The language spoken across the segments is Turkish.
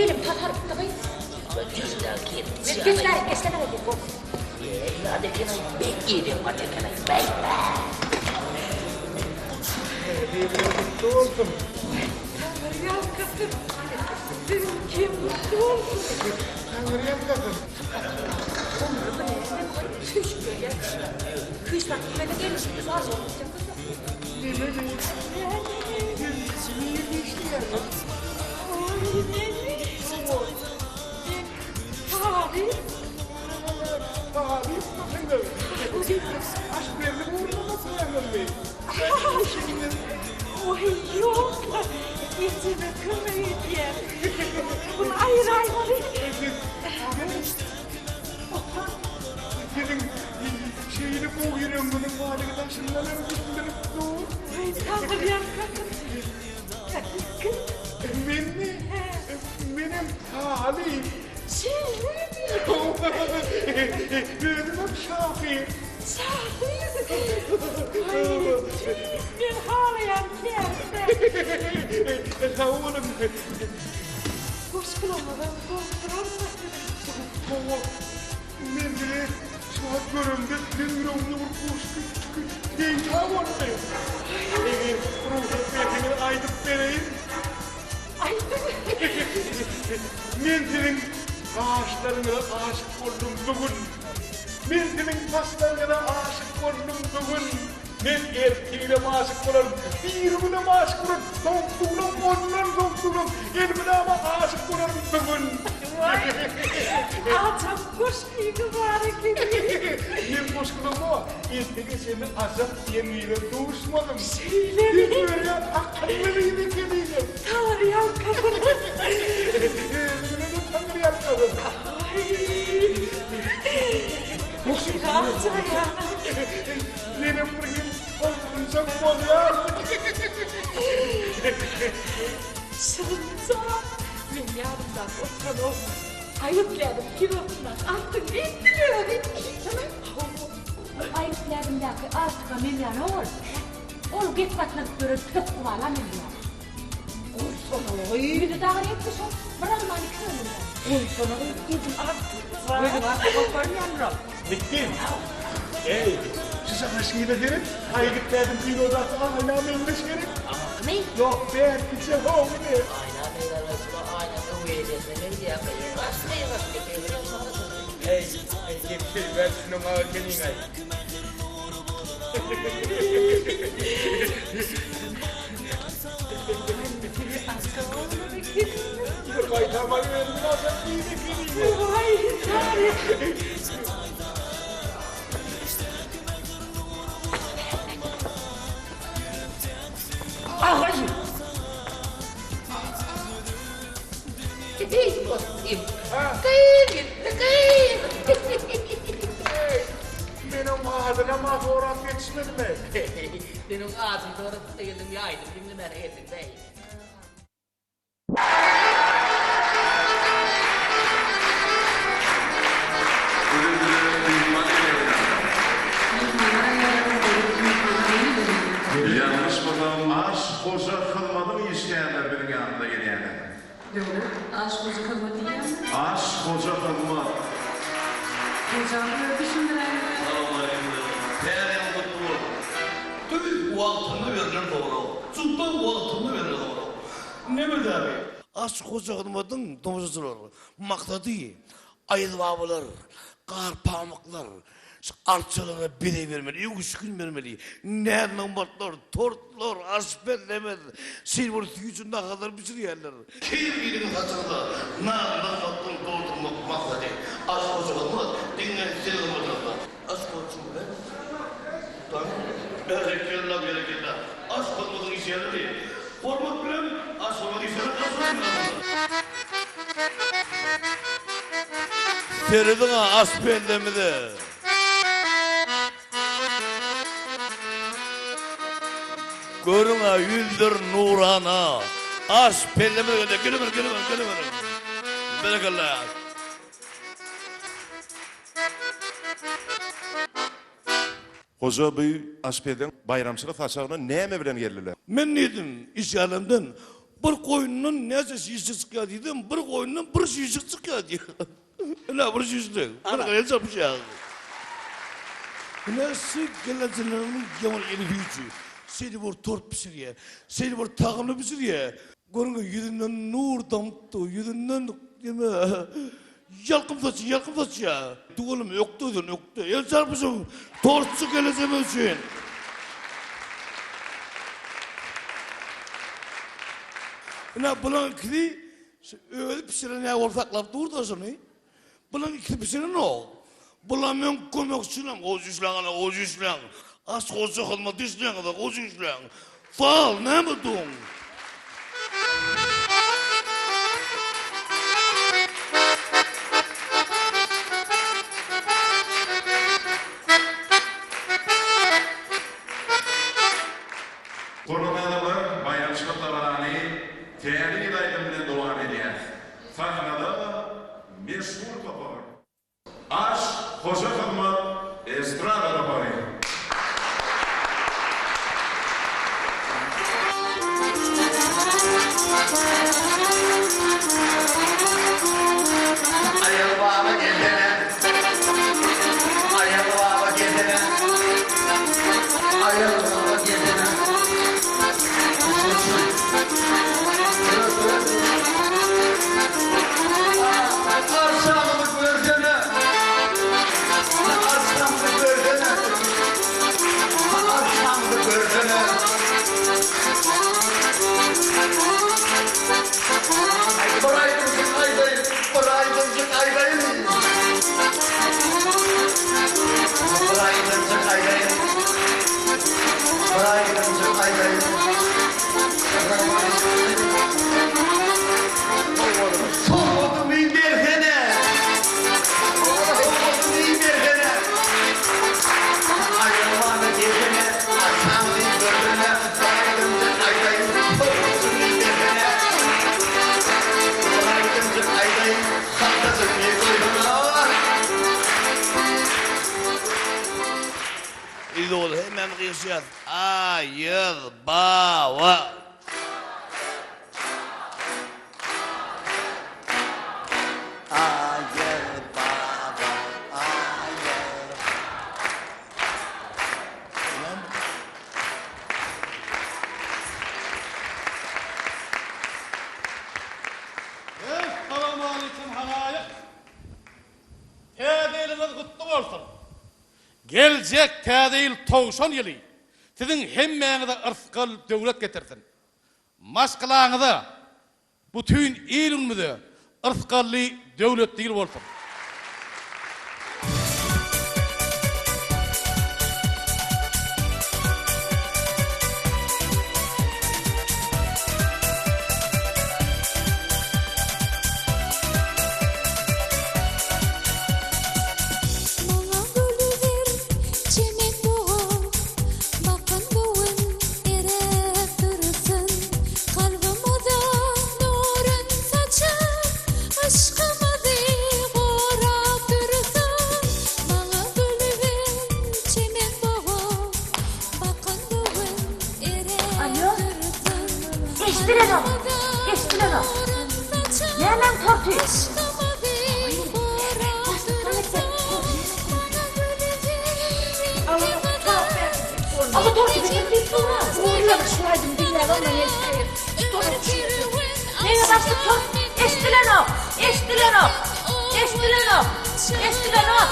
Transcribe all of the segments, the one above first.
elim tatarıp da kayıt. Geçler hadi. Hadi kenay bekleyelim hadi kenay bekle. Mutlu oldum. Tanrı'ya kızım. Kim mutlu olsun. Tanrı'ya kadın. Kış böyle. Kış bak böyle gelirsin. Zor olacak kızım. Ne böyle? Niye geçti ya? Abi, bakın da. Aşk verdi mi uğurlamasın Erman Bey? Oy yok. İçime kırmayı diye. Bunu ayır ayır. Senin şeyini boğuyorum bunun halini taşından öldürdüm. Ay Tanrı'ya kız. Ben mi? Benim halim. Benim Şafi. Ben ağlayan kerse. Oğlum. Koşkulamadan koşkulamadan. Mendili şu an göründü. Ben onu vurmuştum. Ben çağırdım. Ruhsatını aydıp vereyim. Mendilin ağaçlarına aşık oldum bugün. Mendilin paslarına aşık oldum bugün. Ben erkeğine aşık olarım. Birbirine aşık olarım. Doktuğunum, ondan doktuğunum. Elbine ama aşık olarım bugün. Alçam koşkuyu mübarek edeyim. Ben koşkulum o. Erkeğe seni azap yemeğiyle doğuşmadım. Söyle mi? Ben böyle akıllılıydı geliydim. Tanrı'ya kadın. Tanrı yapmadım. Alçaya. Benim buraya olmayacak oluyor. Şırınca. Ben yarından oturan olmam. Ayıplarım kilosundan. Artık ettiler. Ayıplarım da ki artık memnun ol. Ol git bakmak görür tök kuvala memnun. Oy sana oy. Bir de daha etmiş ol. Bırak bana kırılır. Oy sana oy. Gidin artık. Böyle artık oturamıyorum. Bittim. Ey, size aşkıyla derim. Kaygıtlardım bir odası hala memleş gerek. Ne? Yok be, hiç yapamam be. Aynen öyle arasında aynen uyuyacağız. Ne diyeceğim? Rastlayın rastlayın. Ey, gepşir ver şunu ağırkenin ay. Kaytamayı verdim, azap iyi de geleyim. Ay Tanrı. Ay! Hey, bakayım. Kayın, kayın. Benim adına mahvorat yetişmedi mi? Benim ağzım doğru değildim yaydım. Şimdi merak ettim bey. Yanlış bakalım, aşk koca kılmadım isteyenler benim yanımda gidenler. Yok, aşk koca kalma diye. Aşk koca kılma. Hocam böyle düşündüren de. Değerli mutlu oldu. Tabii o altını verilen doğru. Sultan o altını verilen doğru. Ne mi abi? Aşk koca kılmadın domuzcular. Maktadı. Ayıl babalar. Kar pamuklar. Arçalara bire vermeli, üç gün vermeli. Nereden batlar, tortlar, asperlemez. Silvert yüzünde kadar bir sürü yerler. Kim bilir hatırla, nereden battın, doldurmak makladı. Aşk hocamı, dinlen sevimlerle. Aşk hocamı, tamam. Erkeklerle gerekirler. Aşk olmadığı iş yerleri. Format bilen, aşk olmadığı iş yerleri. Feridun'a asperlemi de. Görüne yüldür nurana. Aş pelleme öyle gülümür. Berekallah. Hoca Bey aspeden bayramçılık taşağına neyme bilen geldiler? Men neydim iş alemden bir koyundan nece şişik çıkıyor dedim, bir koyundan bir şişik çıkıyor diyor. Ne bir şişik, bir kere çapışıyor. Nesi geleceğinin yaman elifiyci. Seni bir tort pişiriyor, seni bir takımlı pişiriyor. Görün yüzünden nur damıttı, yüzünden yeme. Yalkım saçı ya. Tuğulum yoktu. El çarpışın, tortçu geleceğim için. Ne bulan ikili, öyle pişiren ya ortaklap durdu şunu. Bulan ikili pişiren o. Bulan men kömekçilen, o işlen. Az koca hizmet işlen da o işlen. Fal ne mi dun? Koronadalar bayançılık tabanani teğerli daydımını devam ediyor. Sahnada meşhur kapı. Aş, hoca hizmet, estrada kapı. Ayıl baba gezene, ayıl baba gezene, ayıl baba gezene. Arşamlık gördene, arşamlık gördene, arşamlık gördene. Bıraydımcık aydayım. Soğudum iyi derhene. Soğudum iyi derhene. Ayrılmanı gezene, akşamını gördüğüne. Bıraydımcık aydayım. Soğudum iyi derhene. Bıraydımcık aydayım. Saklasın iyi koyduğuna. İdol hemen kıyışıyor. Ayıl baba. Ayıl baba, ayıl. Esselamu aleyküm halayık. Tədeyiliniz kutlu olsun. Gelecek tədeyil 90 yılı. Sizin hemmeğinize ırskal devlet getirsin. Maşkılağınıza bütün ilimizi ırskalli devlet değil olsun. Manga gülüver çemen boğa Bakan boğun erep dursun Kalbıma da nurun saçıp Aşkıma değorap dursun Manga gülüver çemen boğa Bakan boğun Alo? erep dursun Eştiren o. Eştiren o. Ne lan tortu? Aşkıma değorap dursun Ama tortu benim bir sonra. Uğurla şuraydım dinler ama yeter. Neye başlık tort? Eştiren o. Eştiren o. Eştiren o. Eştiren o.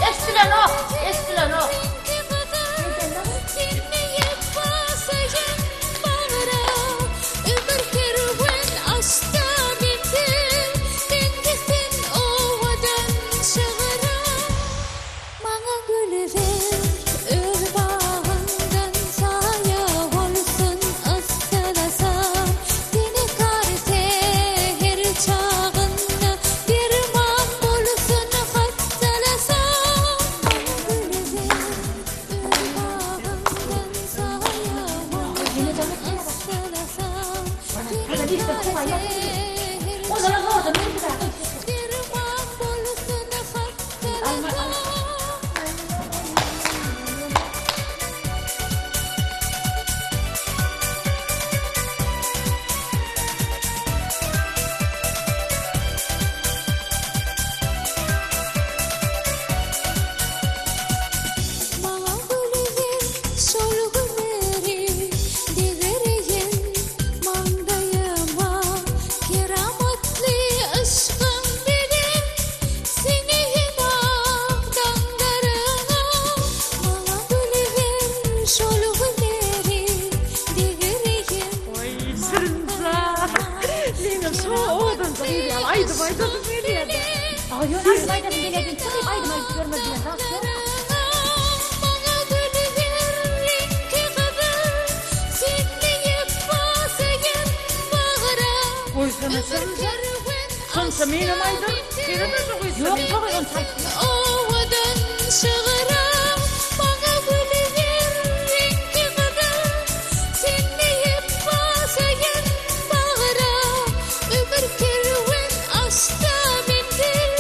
Eştiren o. Eştiren o. Oğdan zayıf ya. Aydı bayda ne diyedi? Ay yok aydım aydım denedim. Çıkayım aydım aydım görmediğin nasıl? Bana gülüver linki kadar Sinleyip basayım bağıra Koysana sen. Sonsa benim aydım. Benim de koysana. Yok çok uygun çay. Ovadan şığıra Bana gülüver linki kadar Sinleyip basayım bağıra Ömür kervan açta bindir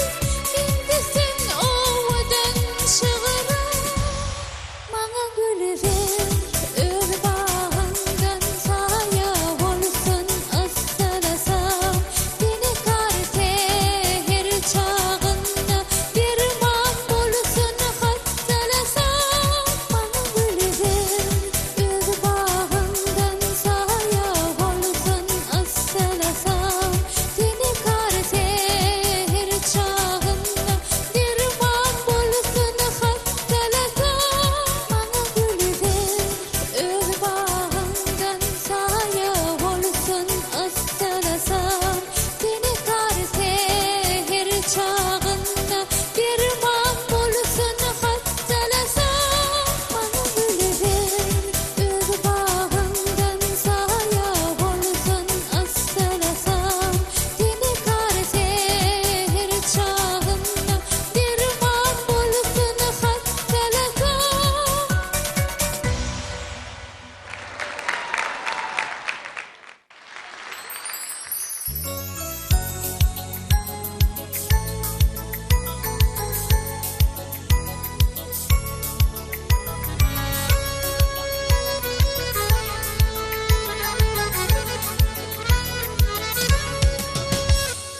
Bindesin ovadan şığıra Bana gülüver ör bağından saya olsun ıstalasam Dini karte her çağında derman bulsun hastalasam Bana gülüver ör bağından saya olsun ıstalasam Dini karte her çağında derman bulsun hastalasam Bana gülüver ör bağından saya olsun ıstalasam Dini karte her çağında derman bulsun hastalasam Bana gülüver ör bağından saya olsun ıstalasam Dini karte her çağında derman bulsun hastalasam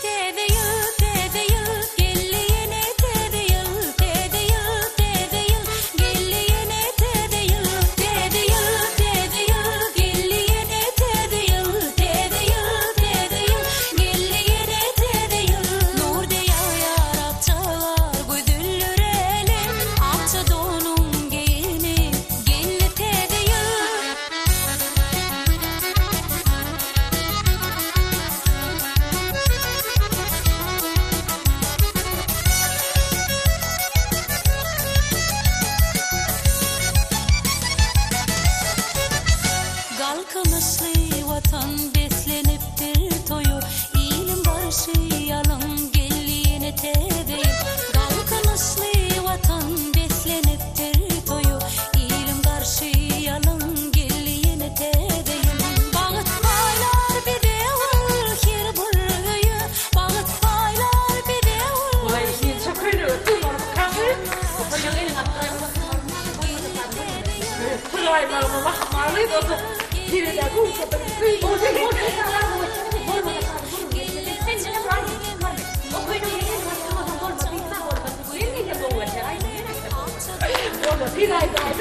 Tedeyi gelliyene tedeyi gelliyene tedeyi gelliyene tedeyi Nur diye yarap çağar güdüllür elim Akça donun giyini gelli tedeyi Kalkınışlı vatan besleniptir toyu İlim karşı yalan gelliğine tedeyim Kalkınışlı vatan besleniptir toyu İlim karşı yalan gelliğine tedeyim Bağıt baylar bir devir kir burayı Bağıt baylar bir devir Ulan işin çok öyle ötüm. Kahve. Koyun elin atlayın. Kılaylarıma bakmalıydı o da. Biri de kursadı. Orada bir ay daha.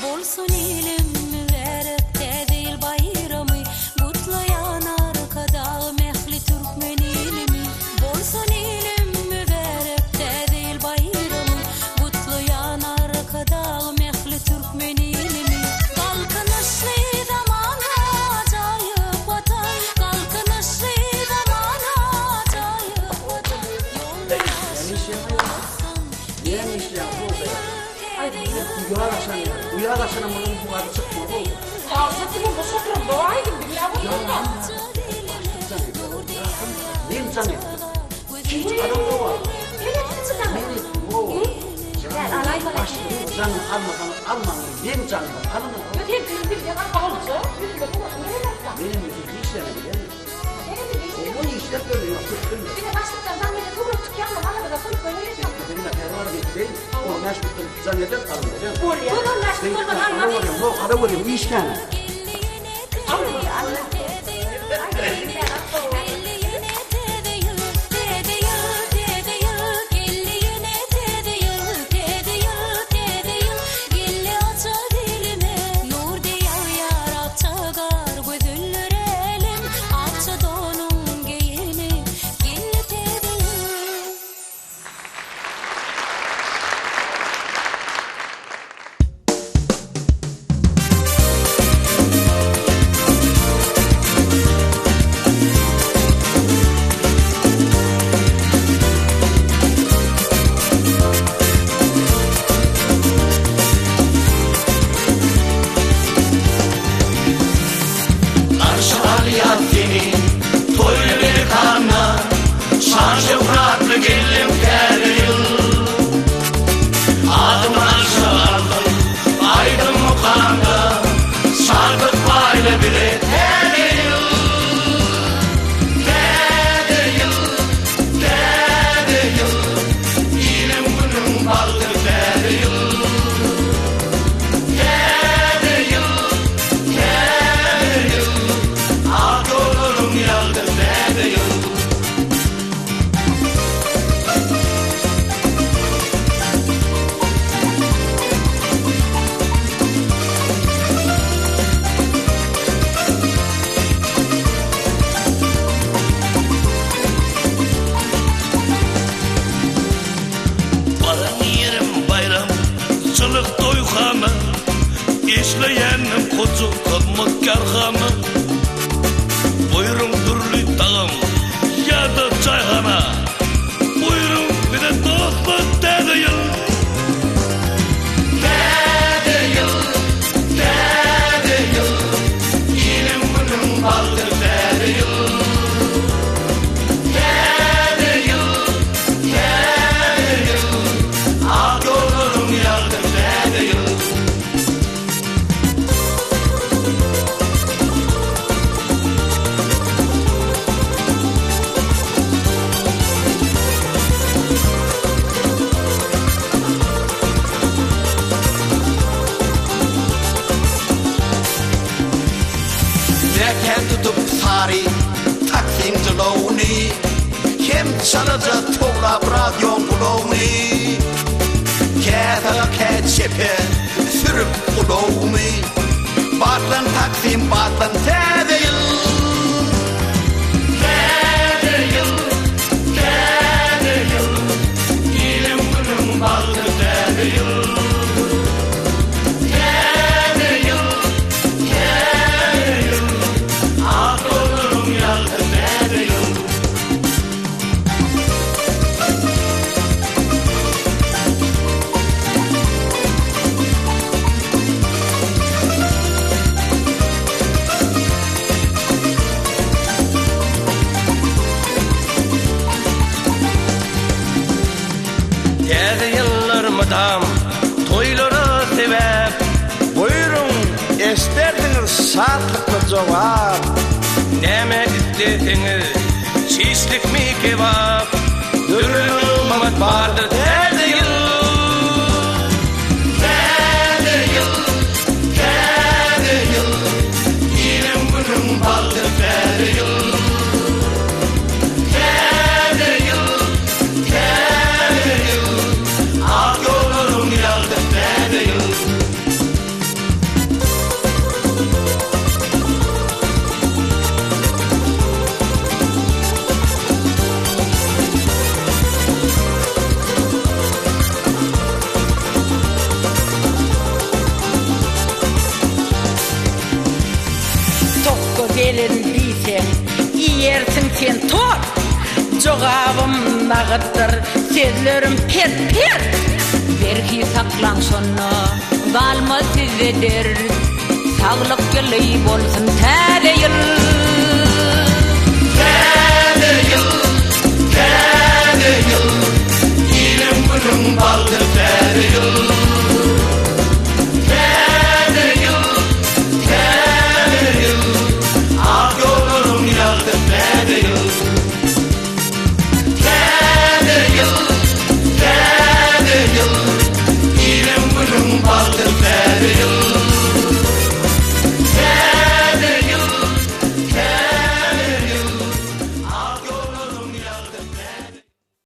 Bolsun ilim müverek değil bayramı Kutlayan arkada mehli Türkmen ilimi Bolsun ilim müverek değil bayramı Kutlayan arkada mehli Türkmen ilimi Kalkınışlı zamana acayip vatan Kalkınışlı zamana acayip vatan Uyarlaşana bunun bu adı çıkmadı oldu. Ağzıma bu sofra doğaydım. Billahi bundan. Neyim zannettim? Hiç adam da var. Canım almadım. Benim canım almadım. Öteyim bir yana bağlıca. Benim yüzüm işlemedi yani. Onun işler böyle yok. Bir de başlıktan zannedip bu gruptuk yanına bana da koyup böyle yapıyor. Benim terör değil. O meşgul zanneder alınacak. Bunun meşgul olmadan anlamayız. Yok ara vuruyorum iş yani. Nur diye yarap çağar gözüllür baldır täze ýyl. Täze ýyl, täze ýyl, ak ýollarym ýaldyr täze ýyl. Derken tutup sari Taksim jylovny Kim çalaja toğrap radyon gulovny Käsa käçepe sürüp gulovny Batlan Taksim batlan täze ýyl. Täze ýyl, täze ýyl, ilim günüm baldır täze ýyl. Täze ýyl, täze ýyl, ak ýollarym ýaldyr täze ýyl. Täze ýyllarymydam toýlara sebäp buyurun esterdiňiz şatlykly jogap. Näme isleseňiz şişlikmi kebap dürüm bardır täze ýyl. Täze ýyl, täze ýyl, ilim günüm baldır täze ýyl. Täze ýyl, täze ýyl, ak ýollarym ýaldyr täze ýyl. Tokko gelin diýsem, ýersiň sen tor. Jogabym nagytdyr, sözlerim per. Berki saklan şonu, galma sizeder. Saglyk gelýi bolsun täze ýyl.